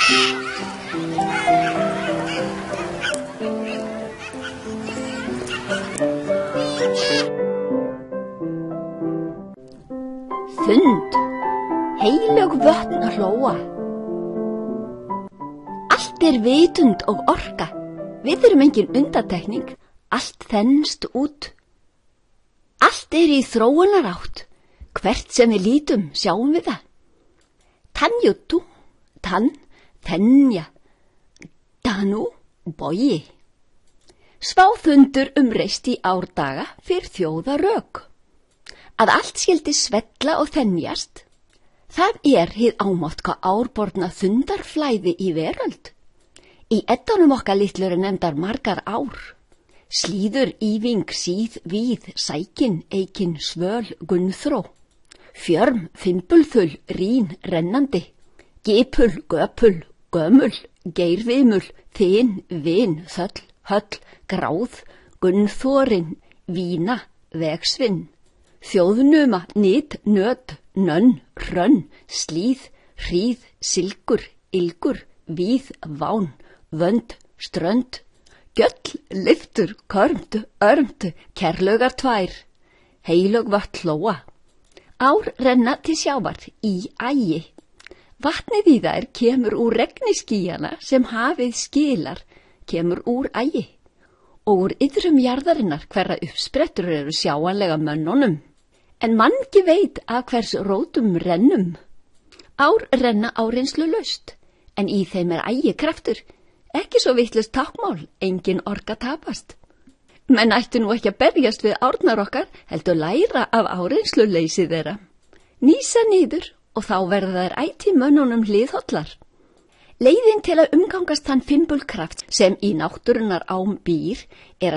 Þund, heilög vötn að hlóa. Allt vitund og orka, við erum engin undantekning, allt þenst út. Allt í þróunarátt, hvert sem við lítum sjáum við það. Tanjutu, tann, þenja, danu, bogi. Sváþundur reist í árdaga fyrir þjóðarök. Að allt skyldi svella og þenjast, það hið ámáttka árborna þundarflæði í veröld. Í eddanum okkar litlur nefndar margar ár. Slíður, íving, síð, víð, sækin, eikin, svöl, gunnþró. Fjörm, fimbulþull, rín, rennandi. Gipul, göpul, gömul, geirvimul, þin, vin, þöll, höll, gráð, gunnþorin, vína, vegsvinn. Þjóðnuma, nýt, nöt, nönn, hrönn, slíð, hríð, silkur, ilgur, víð, ván, vönd, strönd, gjöll, lyftur, körmt, örmt, kerlaugar tvær, heilög vötn hlóa. Ár renna til sjávar í ægi. Vatnið í þær kemur úr regniskýjana sem hafið skilar, kemur úr ægi. Og úr yðrum jarðarinnar hverra uppsprettur eru sjáanlega mönnunum. En mangi veit að hvers rótum rennum. Ár renna áreynslu laust, en í þeim ægi kraftur, ekki svo vitlaust tákmál, engin orka tapast. Menn ættu nú ekki að berjast við árnar okkar, heldur læra af áreynslu leysi þeirra. Nýsa niður og þá verða þær ætíð mönnunum hliðhollar. Leiðin til að umgangast þann fimbulkraft sem í náttúrunnar ám býr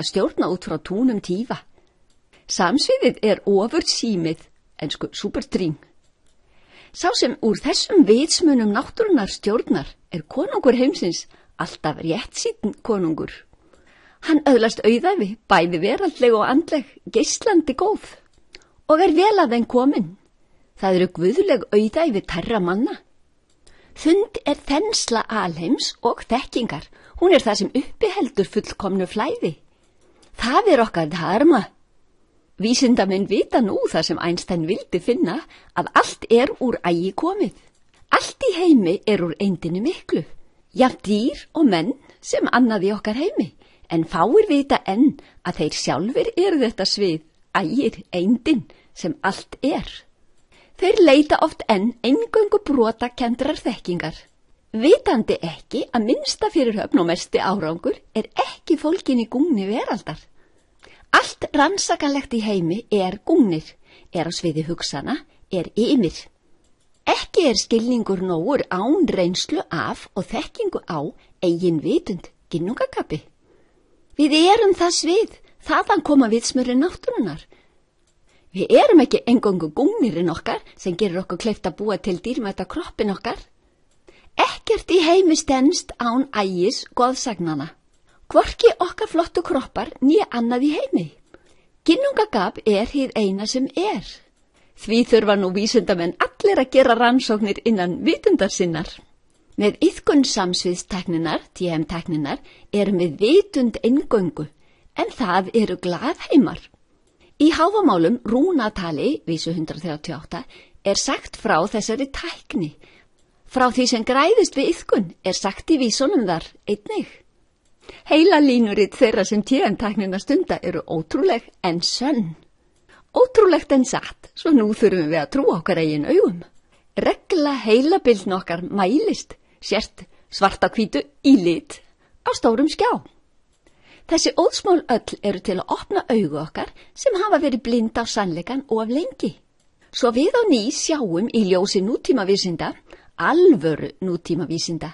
að stjórna út frá túnum tífa. Samsviðið ofurt símið, ensku superstring. Sá sem úr þessum vitsmunum náttúrunnar stjórnar konungur heimsins, alltaf réttsýnn konungur. Hann öðlast auðæfi, bæði veraldleg og andleg, geislandi góð, og vel að þeim komin. Það eru guðleg auðæfi tærra manna. Þund þensla alheims og þekkingar, hún það sem uppiheldur fullkomnu flæði. Það okkar dharma. Vísindamenn vita nú það sem Einstein vildi finna, að allt úr ægi komið. Allt í heimi úr eindinni miklu, jafnt dýr og menn sem annað í okkar heimi, en fáir vita enn að þeir sjálfir þetta svið, ægir, eindin, sem allt Þeir leita oft enn eingöngu brotakenndrar þekkingar, vitandi ekki að minnsta fyrirhöfn og mesti árangur ekki fólgin í gungni veraldar. Allt rannsakanlegt í heimi gúgnir, á sviði hugsana, ymir. Ekki skilningur nógur án reynslu af og þekkingu á eigin vitund, ginnungakapi. Við það svið, þaðan koma vitsmurinn náttúrunnar. Við ekki eingöngu gúgnirinn okkar sem gerir okkur kleift að búa til dýrmæta kroppin okkar. Ekkert í heimi stenst án ægis goðsagnana. Hvorki okkar flottu kroppar né annað í heimi. Ginnungagap hið eina sem Því þurfa nú vísindamenn allir að gera rannsóknir innan vitundar sinnar. Með iðkun samsviðstækninar, TM-tækninar, við vitund eingöngu, en það glaðheimar. Í háfamálum rúnatali, vísu 138, sagt frá þessari tækni. Frá því sem græðist við iðkun sagt í vísunum þar einnig. Heila línurit þeirra sem TM-tæknina stunda ótrúleg en sönn. Ótrúlegt en satt, svo nú þurfum við að trúa okkar eigin augum. Regla heilabildn okkar mælist, sért svarta hvítu í lit á stórum skjá. Þessi óðsmál öll til að opna augu okkar sem hafa verið blind á sannleikann of lengi. Svo við á ný sjáum í ljósi nútímavísinda, alvöru nútímavísinda,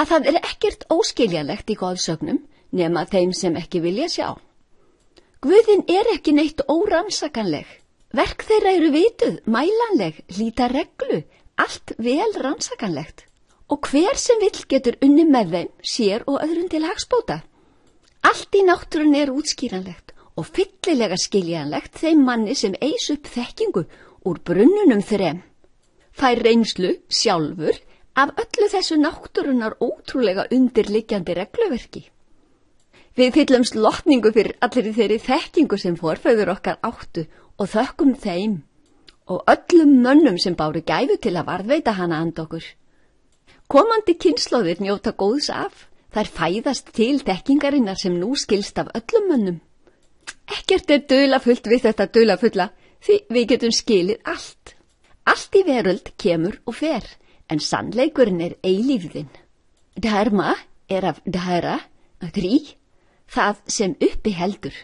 að það ekkert óskiljanlegt í goðsögnum nema þeim sem ekki vilja sjá. Guðinn ekki neitt órannsakanleg. Verk þeirra vituð, mælanleg, hlíta reglu, allt vel rannsakanlegt. Og hver sem vill getur unni með þeim, sér og öðrum til hagsbóta. Allt í náttúrun útskýranlegt og fyllilega skiljanlegt þeim manni sem eis upp þekkingu úr brunnunum þrem. Fær reynslu sjálfur af öllu þessu náttúrunnar ótrúlega undirliggjandi regluverki. Við fyllumst lotningu fyrir allir þeirri þekkingu sem forfeður okkar áttu og þökkum þeim og öllum mönnum sem báru gæfu til að varðveita hana anda okkur. Komandi kynslóðir njóta góðs af, þær fæðast til þekkingarinnar sem nú skilst af öllum mönnum. Ekkert dularfullt við þetta dularfulla, því við getum skilið allt. Allt í veröld kemur og fer, en sannleikurinn eilífðin. Dharma af dhara, trí, það sem uppi heldur.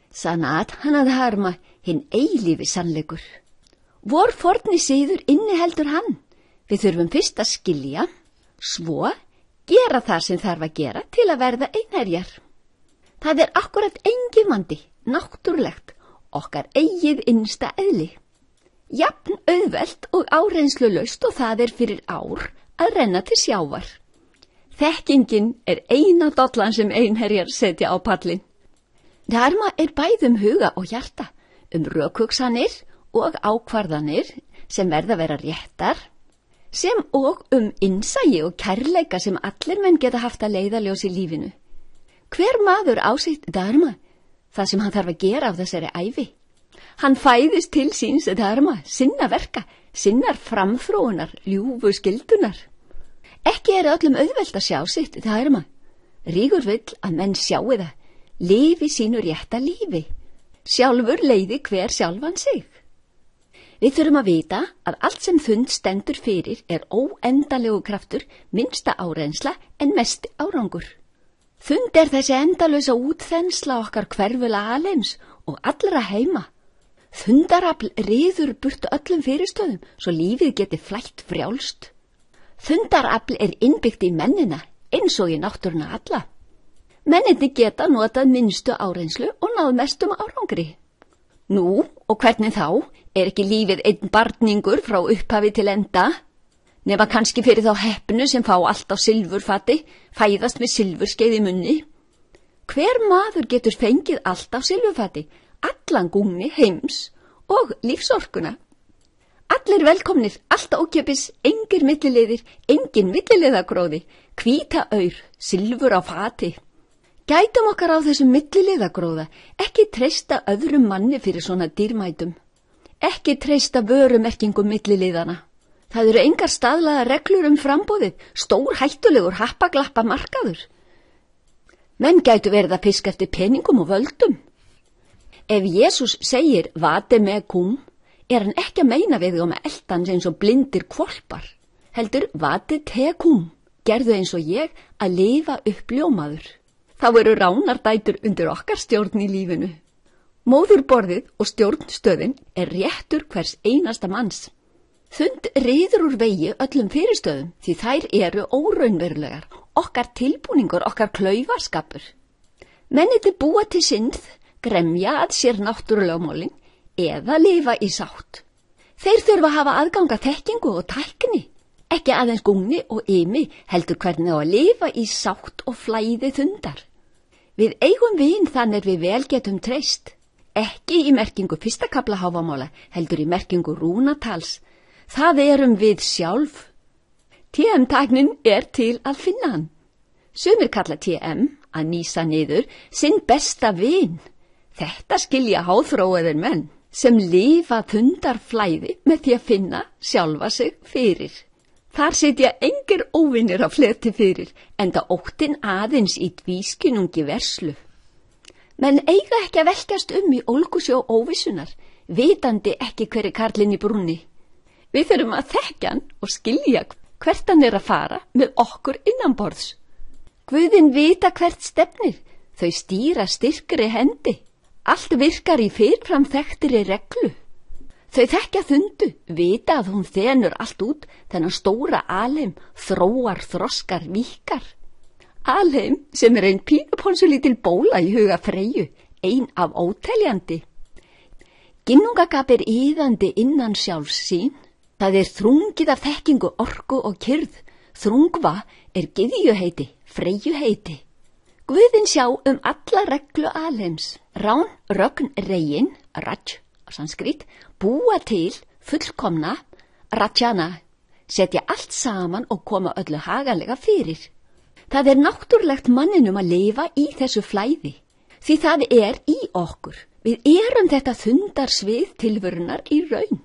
Sanatana dharma, hinn eilífi sannleikur. Vor forni siður inniheldur hann. Við þurfum fyrst að skilja, svo gera það sem þarf að gera til að verða einherjar. Það akkurat engin vandi, náttúrulegt, okkar eigið innsta eðli. Jafn auðvelt og áreynslulaust og það fyrir ár að renna til sjávar. Þekkingin eina dollan sem einherjar setja á pallin. Dharma bæðum huga og hjarta, rökhugsanir og ákvarðanir sem verða að vera réttar, sem og innsæi og kærleika sem allir menn geta haft að leiðaljós í lífinu. Hver maður á sitt dharma, það sem hann þarf að gera á þessari ævi. Hann fæðist til síns dharma, sinna verka, sinnar framþróunar, ljúfu skyldunar. Ekki öllum auðvelt að sjá sitt dharma. Rígur vill að menn sjáu það, lifi sínu rétta lífi. Sjálfur leiði hver sjálfan sig. Við þurfum að vita að allt sem þund stendur fyrir óendalegu kraftur, minnsta áreynsla en mest árangur. Þund þessi endalausa útþensla okkar hverfula alheims og allra heima. Þundarafl ryður burt öllum fyrirstöðum svo lífið geti flætt frjálst. Þundarafl innbyggt í mennina eins og í náttúruna alla. Menninni geta notað minnstu áreynslu og náð mestum árangri. Nú, og hvernig þá, ekki lífið einn barningur frá upphafi til enda, nema kannski fyrir þá heppnu sem fá allt á silfurfati, fæðast með silfurskeið í munni. Hver maður getur fengið allt á silfurfati, allan gúni heims og lífsorkuna. Allir velkomnir, allt ókjöpis, engir milliliðir, engin milliliðagróði, hvíta aur, silfur á fati. Gætum okkar á þessum milliliðagróða, ekki treysta öðrum manni fyrir svona dýrmætum. Ekki treysta vörumerkingum milliliðana. Það engar staðlaða reglur frambóðið, stór hættulegur happaglappa markaður. Menn gætu verið að fiska eftir peningum og völdum. Ef Jesús segir vate me cum, hann ekki að meina við um að elta hans eins og blindir hvolpar. Heldur vate te cum, gerðu eins og ég að lifa upp ljómaður. Þá ránardætur undir okkar stjórn í lífinu. Móðurborðið og stjórnstöðin réttur hvers einasta manns. Þund ryður úr vegi öllum fyrirstöðum því þær óraunverulegar, okkar tilbúningur, okkar klaufaskapur. Menniti búa til synd, gremja að sér náttúrulögmálin eða lifa í sátt. Þeir þurfa að hafa aðganga þekkingu og tækni. Ekki aðeins gungni og imi heldur hvernig á að lifa í sátt og flæði þundar. Við eigum vin þannig við vel getum treyst. Ekki í merkingu fyrsta kafla Hávamála, heldur í merkingu rúnatals. Það við sjálf. TM-tæknin til að finna hann. Sumir kalla TM, að nýsa niður, sinn besta vin. Þetta skilja háþróaðir menn, sem lifa þundarflæði með því að finna sjálfa sig fyrir. Þar sitja engir óvinir á fleti fyrir, enda óttin aðeins í tvískinungi verslu. Menn eiga ekki að velkjast í ólgusjó óvissunar, vitandi ekki hver karlinn í brúnni. Við þurfum að þekkja hann og skilja hvert hann að fara með okkur innanborðs. Guðin vita hvert stefnir, þau stýra styrkri hendi. Allt virkar í fyrirfram þekktri reglu. Þau þekkja þundu, vita að hún þenur allt út, þennan stóra alheim, þróar, þroskar, víkkar. Alheim sem ein pínuponsulítil bóla í huga Freyju, ein af óteljandi. Ginnungagap íðandi innan sjálfs sín. Það þrungið af þekkingu, orku og kyrrð. Þrungva gyðjuheiti, Freyjuheiti. Guðin sjá alla reglu alheims. Rán, rögn, regin, raj, sanskrit, búa til fullkomna, rajana, setja allt saman og koma öllu haganlega fyrir. Það náttúrulegt manninum að lifa í þessu flæði, því það í okkur. Við erum þetta þundarsvið tilverunar í raun.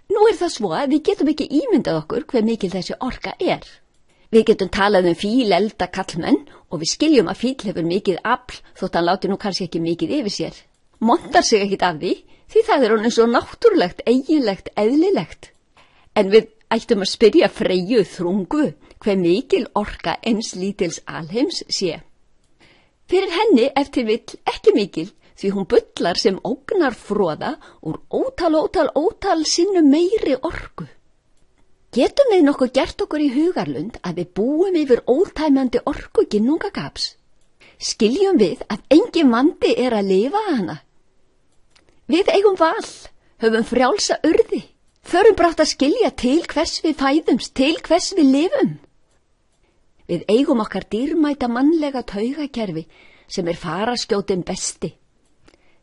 Nú það svo að við getum ekki ímyndað okkur hve mikil þessi orka er. Við getum talað fílelda kallmenn og við skiljum að fíl hefur mikið afl þótt hann láti nú kannski ekki mikið yfir sér. Montar sig ekkit af því það honum svo náttúrulegt, eiginlegt, eðlilegt. En við ættum að spyrja Freyju þrungvu hve mikil orka eins lítils alheims sé. Fyrir henni til vill ekki mikil, því hún bullar sem ógnar froða úr ótal sinnum meiri orku. Getum við nokkuð gert okkur í hugarlund að við búum yfir ótæmandi orku ginnungagaps? Skiljum við að engin vandi að lifa hana? Við eigum val, höfum frjálsa urði, förum brátt að skilja til hvers við fæðumst, til hvers við lifum. Við eigum okkar dýrmæta mannlega taugakerfi sem faraskjótin besti.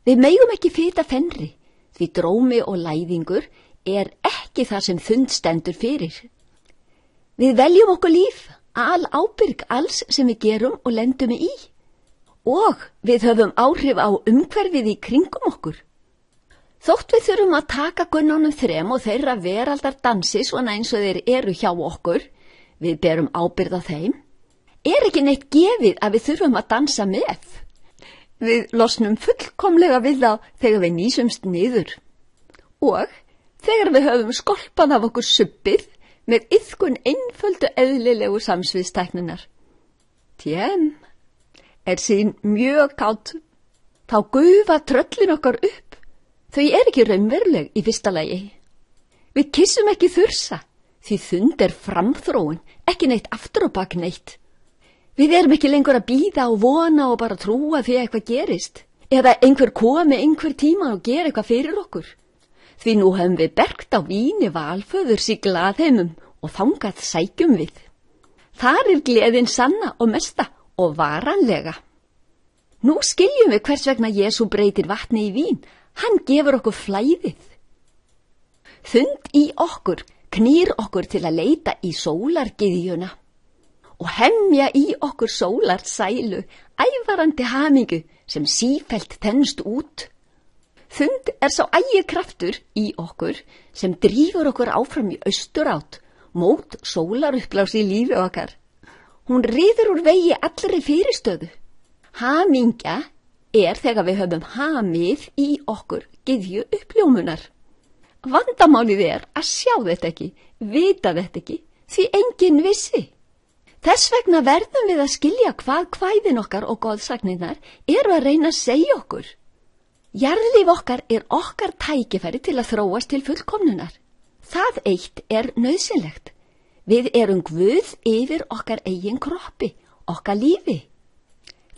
Við megum ekki fita fenri, því drómi og læðingur ekki það sem þund stendur fyrir. Við veljum okkur líf, ábyrg alls sem við gerum og lendum í. Og við höfum áhrif á umhverfið í kringum okkur. Þótt við þurfum að taka gunnunum þrem og þeirra veraldar dansi svona eins og þeir eru hjá okkur, við berum ábyrgð á þeim, ekki neitt gefið að við þurfum að dansa með. Við losnum fullkomlega við þá þegar við nýsumst niður. Og þegar við höfum skolpað af okkur subbið með iðkun einföldu eðlilegu samsviðstæknunar. Tjem, sín mjög kátt. Þá gufa tröllin okkar upp. Þau ekki raunveruleg í fyrsta lagi. Við kissum ekki þursa, því þund framþróun, ekki neitt aftur á bak neitt. Við erum ekki lengur að bíða og vona og bara trúa því eitthvað gerist. Eða einhver komi einhver tíma og gera eitthvað fyrir okkur. Því nú höfum við bergt á víni valföðurs í glaðheimum og þangað sækjum við. Þar gleðin sanna og mesta og varanlega. Nú skiljum við hvers vegna Jesú breytir vatni í vín. Hann gefur okkur flæðið. Þund í okkur knýr okkur til að leita í sólargyðjuna og hemja í okkur sólart sælu, ævarandi hamingu sem sífellt þenst út. Þund sá ægikraftur í okkur sem drífur okkur áfram í austurátt, mót sólaruppblás í lífi okkar. Hún ryður úr vegi allri fyrirstöðu. Hamingja þegar við höfum hamið í okkur gyðju uppljómunar. Vandamálið að sjá þetta ekki, vita þetta ekki, því enginn vissi. Þess vegna verðum við að skilja hvað kvæðin okkar og goðsagnirnar að reyna að segja okkur. Jarðlíf okkar okkar tækifæri til að þróast til fullkomnunar. Það eitt nauðsynlegt. Við erum Guð yfir okkar eigin kroppi, okkar lífi.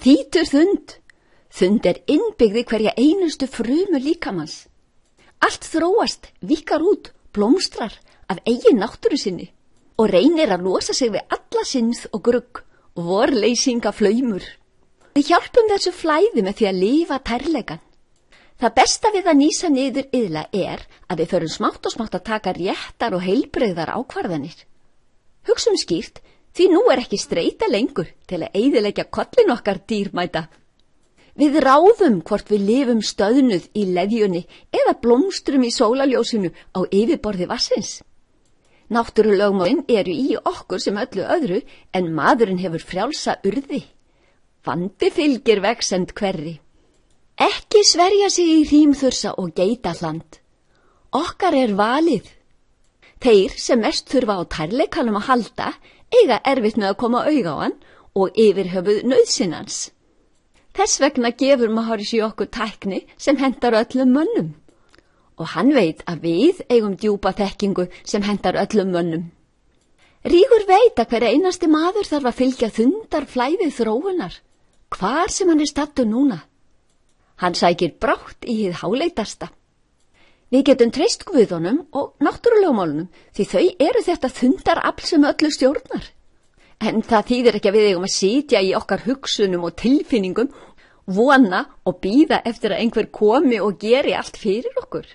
Þýtur þund. Þund innbyggði hverja einustu frumu líkamans. Allt þróast, víkkar út, blómstrar af eigin náttúru sinni og reynir að losa sig við alla sinns og grugg og vorleysinga flaumur. Við hjálpum þessu flæði með því að lifa tærleikan. Það besta við að nýsa niður iðla að við förum smátt og smátt að taka réttar og heilbrigðar ákvarðanir. Hugsum skýrt, því nú ekki streita lengur til að eyðileggja kollin okkar dýrmæta. Við ráðum hvort við lifum stöðnuð í leðjunni eða blómstrum í sólarljósinu á yfirborði vatnsins. Náttúrulögmálin í okkur sem öllu öðru en maðurinn hefur frjálsa urði. Vandi fylgir vegsemd hverri. Ekki sverja sig í hrímþursa og geitaland. Okkar valið. Þeir sem mest þurfa á tærleikanum að halda eiga erfitt með að koma auga á hann og yfirhöfuð nauðsynans. Þess vegna gefur Maharishi okkur tækni sem hentar öllum mönnum. Og hann veit að við eigum djúpa þekkingu sem hentar öllum mönnum. Rígur veit að hver einasti maður þarf að fylgja þundarflæði þróunar, hvar sem hann stattur núna. Hann sækir brátt í hið háleitasta. Við getum treyst guðunum og náttúrulögmálunum því þau þetta þundarafl sem öllu stjórnar. En það þýðir ekki að við eigum að sitja í okkar hugsunum og tilfinningum, vona og bíða eftir að einhver komi og geri allt fyrir okkur.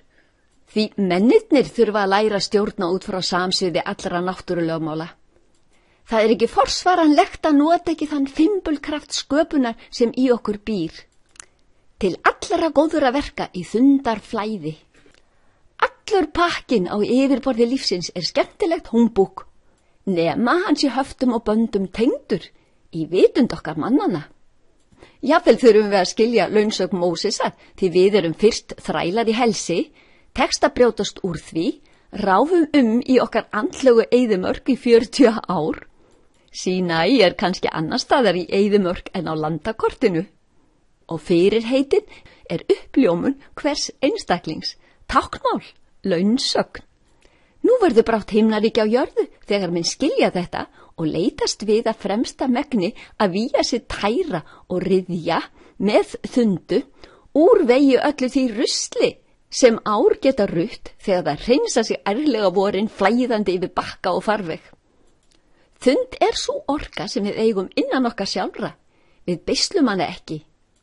Því mennirnir þurfa að læra að stjórna út frá samsviði allra náttúrulögmála. Það er ekki forsvaranlegt að nota ekki þann fimbulkraft sköpunar sem í okkur býr. Til allra góðra verka í þundarflæði. Allur pakkin á yfirborði lífsins er skemmtilegt humbúk, nema hans í höftum og böndum tengdur í vitund okkar mannana. Jafnvel þurfum við að skilja launsögn Mósesar því við erum fyrst þrælar í helsi, tekst að brjótast úr því, ráfum í okkar andlegu eyðimörk í 40 ár. Sínai er kannski annar staðar í eyðimörk en á landakortinu. Og fyrirheitin er uppljómun hvers einstaklings, táknmál, launsögn. Nú verður brátt himnaríki á jörðu þegar menn skilja þetta og leitast við að fremsta megni að víja sig tæra og ryðja með þundu úr vegi öllu því rusli sem ár geta rutt þegar það hreinsa sig ærlega vorin flæðandi yfir bakka og farveg. Þund er sú orka sem við eigum innan okkar sjálfra. Við beislum hana ekki,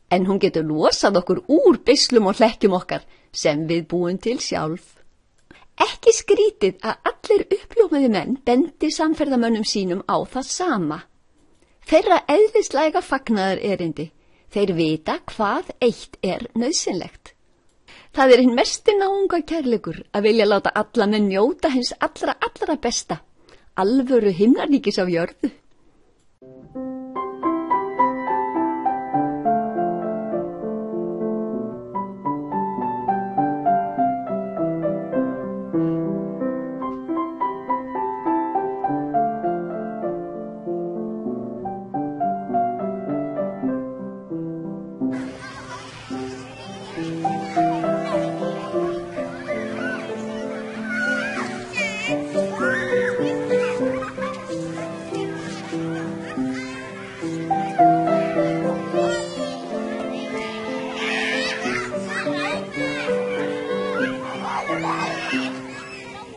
en hún getur losað okkur úr beislum og hlekkjum okkar sem við búum til sjálf. Ekki skrítið að allir uppljómaði menn bendi samferðamönnum sínum á það sama. Þeirra eðlislæga fagnaðar erindi, þeir vita hvað eitt er nauðsynlegt. Það er hinn mesti náunga kærleikur að vilja láta alla menn njóta hins allra besta, alvöru himnaríkis á jörðu.